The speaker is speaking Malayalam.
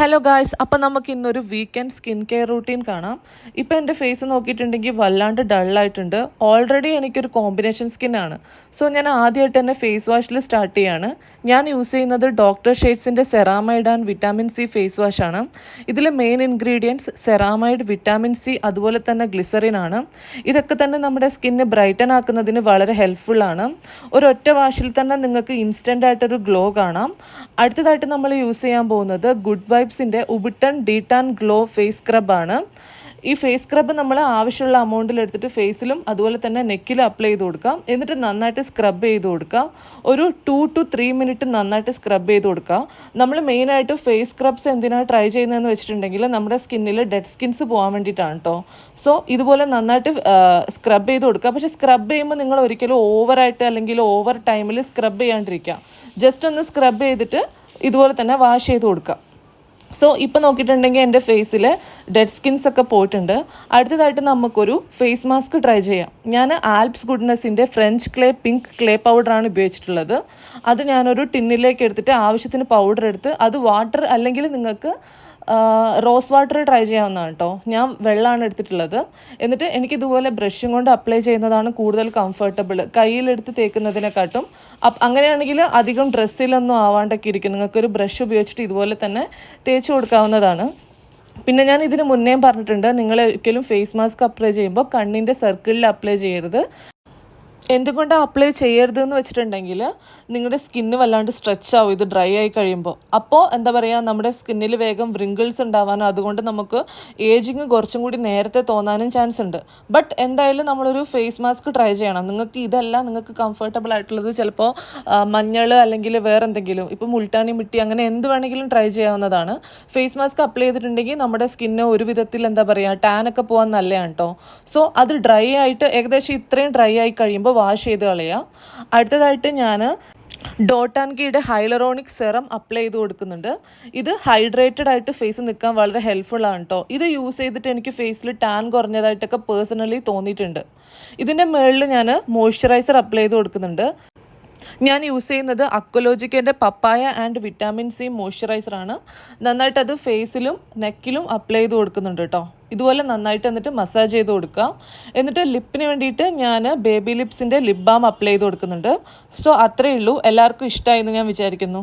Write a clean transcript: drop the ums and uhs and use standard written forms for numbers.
ഹലോ ഗായ്സ്, അപ്പം നമുക്ക് ഇന്നൊരു വീക്കെൻഡ് സ്കിൻ കെയർ റൂട്ടീൻ കാണാം. ഇപ്പം എൻ്റെ ഫേസ് നോക്കിയിട്ടുണ്ടെങ്കിൽ വല്ലാണ്ട് ഡള്ളായിട്ടുണ്ട്. ഓൾറെഡി എനിക്കൊരു കോമ്പിനേഷൻ സ്കിന്നാണ്. സോ ഞാൻ ആദ്യമായിട്ട് തന്നെ ഫേസ് വാഷിൽ സ്റ്റാർട്ട് ചെയ്യാണ്. ഞാൻ യൂസ് ചെയ്യുന്നത് ഡോക്ടർ ഷെയ്ഡ്സിൻ്റെ ceramide and vitamin C face വാഷാണ്. ഇതിൽ main ingredients ceramide, vitamin C, അതുപോലെ തന്നെ ഗ്ലിസറിൻ ആണ്. ഇതൊക്കെ തന്നെ നമ്മുടെ സ്കിന്ന് ബ്രൈറ്റൻ ആക്കുന്നതിന് വളരെ ഹെൽപ്ഫുള്ളാണ്. ഒരൊറ്റ വാഷിൽ തന്നെ നിങ്ങൾക്ക് ഇൻസ്റ്റൻ്റ് ആയിട്ടൊരു ഗ്ലോ കാണാം. അടുത്തതായിട്ട് നമ്മൾ യൂസ് ചെയ്യാൻ പോകുന്നത് ഗുഡ് വൈബ്സിൻ്റെ ഉബിട്ടൺ ഡീടാൻ ഗ്ലോ ഫേസ് സ്ക്രബാണ്. ഈ ഫേസ് സ്ക്രബ് നമ്മൾ ആവശ്യമുള്ള അമൗണ്ടിൽ എടുത്തിട്ട് ഫേസിലും അതുപോലെ തന്നെ നെക്കിലും അപ്ലൈ ചെയ്ത് കൊടുക്കാം. എന്നിട്ട് നന്നായിട്ട് സ്ക്രബ് ചെയ്ത് കൊടുക്കാം. ഒരു 2 to 3 മിനിറ്റ് നന്നായിട്ട് സ്ക്രബ് ചെയ്ത് കൊടുക്കാം. നമ്മൾ മെയിനായിട്ട് ഫേസ് സ്ക്രബ്സ് എന്തിനാണ് ട്രൈ ചെയ്യുന്നതെന്ന് വെച്ചിട്ടുണ്ടെങ്കിൽ നമ്മുടെ സ്കിന്നിൽ ഡെഡ് സ്കിൻസ് പോകാൻ വേണ്ടിയിട്ടാണ് കേട്ടോ. സോ ഇതുപോലെ നന്നായിട്ട് സ്ക്രബ് ചെയ്ത് കൊടുക്കുക. പക്ഷേ സ്ക്രബ് ചെയ്യുമ്പോൾ നിങ്ങൾ ഒരിക്കലും ഓവറായിട്ട് അല്ലെങ്കിൽ ഓവർ ടൈമിൽ സ്ക്രബ് ചെയ്യാണ്ടിരിക്കുക. ജസ്റ്റ് ഒന്ന് സ്ക്രബ് ചെയ്തിട്ട് ഇതുപോലെ തന്നെ വാഷ് ചെയ്ത് കൊടുക്കുക. സോ ഇപ്പോൾ നോക്കിയിട്ടുണ്ടെങ്കിൽ എൻ്റെ ഫേസിൽ ഡെഡ് സ്കിൻസ് ഒക്കെ പോയിട്ടുണ്ട്. അടുത്തതായിട്ട് നമുക്കൊരു ഫേസ് മാസ്ക് ട്രൈ ചെയ്യാം. ഞാൻ ആൽപ്സ് ഗുഡ്നെസ്സിൻ്റെ ഫ്രഞ്ച് ക്ലേ പിങ്ക് ക്ലേ പൗഡറാണ് ഉപയോഗിച്ചിട്ടുള്ളത്. അത് ഞാനൊരു ടിന്നിലേക്ക് എടുത്തിട്ട് ആവശ്യത്തിന് പൗഡർ എടുത്ത് അത് വാട്ടർ അല്ലെങ്കിൽ നിങ്ങൾക്ക് റോസ് വാട്ടർ ട്രൈ ചെയ്യാവുന്നതാണ് കേട്ടോ. ഞാൻ വെള്ളമാണ് എടുത്തിട്ടുള്ളത്. എന്നിട്ട് എനിക്കിതുപോലെ ബ്രഷും കൊണ്ട് അപ്ലൈ ചെയ്യുന്നതാണ് കൂടുതൽ കംഫർട്ടബിൾ, കയ്യിലെടുത്ത് തേക്കുന്നതിനെക്കാട്ടും. അങ്ങനെയാണെങ്കിൽ അധികം ഡ്രസ്സിലൊന്നും ആവാണ്ടൊക്കെ ഇരിക്കും. നിങ്ങൾക്കൊരു ബ്രഷ് ഉപയോഗിച്ചിട്ട് ഇതുപോലെ തന്നെ തേച്ച് കൊടുക്കാവുന്നതാണ്. പിന്നെ ഞാൻ ഇതിന് മുന്നേ പറഞ്ഞിട്ടുണ്ട്, നിങ്ങൾ ഒരിക്കലും ഫേസ് മാസ്ക് അപ്ലൈ ചെയ്യുമ്പോൾ കണ്ണിൻ്റെ സർക്കിളിൽ അപ്ലൈ ചെയ്യരുത്. എന്തുകൊണ്ടാണ് അപ്ലൈ ചെയ്യരുതെന്ന് വെച്ചിട്ടുണ്ടെങ്കിൽ നിങ്ങളുടെ സ്കിന്ന് വല്ലാണ്ട് സ്ട്രെച്ച് ആവും ഇത് ഡ്രൈ ആയി കഴിയുമ്പോൾ. അപ്പോൾ എന്താ പറയുക, നമ്മുടെ സ്കിന്നിൽ വേഗം വ്രിങ്കിൾസ് ഉണ്ടാവാനും അതുകൊണ്ട് നമുക്ക് ഏജിങ് കുറച്ചും കൂടി നേരത്തെ തോന്നാനും ചാൻസ് ഉണ്ട്. ബട്ട് എന്തായാലും നമ്മളൊരു ഫേസ് മാസ്ക് ട്രൈ ചെയ്യണം. നിങ്ങൾക്ക് ഇതല്ല, നിങ്ങൾക്ക് കംഫർട്ടബിൾ ആയിട്ടുള്ളത് ചിലപ്പോൾ മഞ്ഞൾ അല്ലെങ്കിൽ വേറെ എന്തെങ്കിലും, ഇപ്പോൾ മുൾട്ടാനി മിട്ടി അങ്ങനെ എന്ത് വേണമെങ്കിലും ട്രൈ ചെയ്യാവുന്നതാണ്. ഫേസ് മാസ്ക് അപ്ലൈ ചെയ്തിട്ടുണ്ടെങ്കിൽ നമ്മുടെ സ്കിന്ന് ഒരു വിധത്തിൽ എന്താ പറയുക ടാനൊക്കെ പോകാൻ നല്ലതാണ് കേട്ടോ. സോ അത് ഡ്രൈ ആയിട്ട് ഏകദേശം ഇത്രയും ഡ്രൈ ആയി കഴിയുമ്പോൾ വാഷ് ചെയ്ത് കളയാം. അടുത്തതായിട്ട് ഞാൻ ഡോട്ട് ആൻഡ് കീയുടെ ഹൈലറോണിക് സെറം അപ്ലൈ ചെയ്ത് കൊടുക്കുന്നുണ്ട്. ഇത് ഹൈഡ്രേറ്റഡ് ആയിട്ട് ഫേസ് നിൽക്കാൻ വളരെ ഹെൽപ്ഫുൾ ആണ് കേട്ടോ. ഇത് യൂസ് ചെയ്തിട്ട് എനിക്ക് ഫേസിൽ ടാൻ കുറഞ്ഞതായിട്ടൊക്കെ പേഴ്സണലി തോന്നിയിട്ടുണ്ട്. ഇതിൻ്റെ മുകളിൽ ഞാൻ മോയ്സ്ചറൈസർ അപ്ലൈ ചെയ്ത് കൊടുക്കുന്നുണ്ട്. ഞാൻ യൂസ് ചെയ്യുന്നത് അക്വലോജിക്കൻ്റെ പപ്പായ ആൻഡ് വിറ്റാമിൻ സി മോയ്സ്ചറൈസറാണ്. നന്നായിട്ട് അത് ഫേസിലും നെക്കിലും അപ്ലൈ ചെയ്ത് കൊടുക്കുന്നുണ്ട് കേട്ടോ. ഇതുപോലെ നന്നായിട്ട് എന്നിട്ട് മസാജ് ചെയ്ത് കൊടുക്കുക. എന്നിട്ട് ലിപ്പിന് വേണ്ടിയിട്ട് ഞാൻ ബേബി ലിപ്സിൻ്റെ ലിപ് ബാം അപ്ലൈ ചെയ്ത് കൊടുക്കുന്നുണ്ട്. സോ അത്രയേ ഉള്ളൂ. എല്ലാവർക്കും ഇഷ്ടമായി എന്ന് ഞാൻ വിചാരിക്കുന്നു.